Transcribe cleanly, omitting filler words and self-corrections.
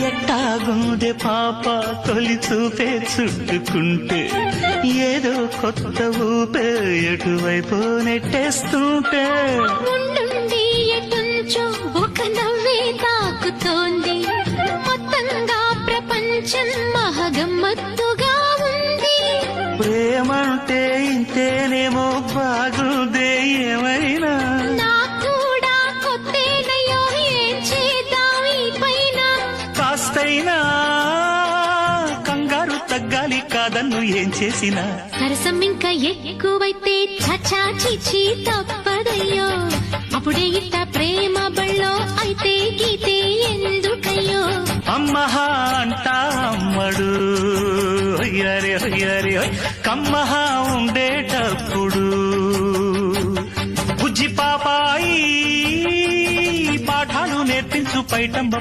ఎట్టాగుందే పాప తొలి చూపే చుట్టుకుంటే ఏదో కొత్త ఊపే ఎటువైపు నెట్టేస్తుంటే ఉండుండి ఎటుంచో ఒక నవ్వే తాకుతోంది మొత్తంగా ప్రపంచం మహగమ్మత్తుగా ఉంది ప్రేమంటే ఇంతేనేమో బాగుందే ఏమైనా నాకు కూడా కొత్తేనయ్యో ఏం చేద్దాం ఈ పైన కాస్తైనా కంగారు తగ్గాలి కాదన్ను ఏం చేసినా సరసం ఇంకా ఎక్కువైతే చచా చిచి తప్పదయ్యో అప్పుడే ఇట్ట ప్రేమ బళ్ళో అయితే గీతే ఎందుకయ్యో అమ్మహా అంటా అమ్మడు అయ్యారే అయ్యారే కమ్మహా ఉండేటప్పుడు బుజ్జి పాపాయి పాఠాలు నేర్పించు పైటమ్మ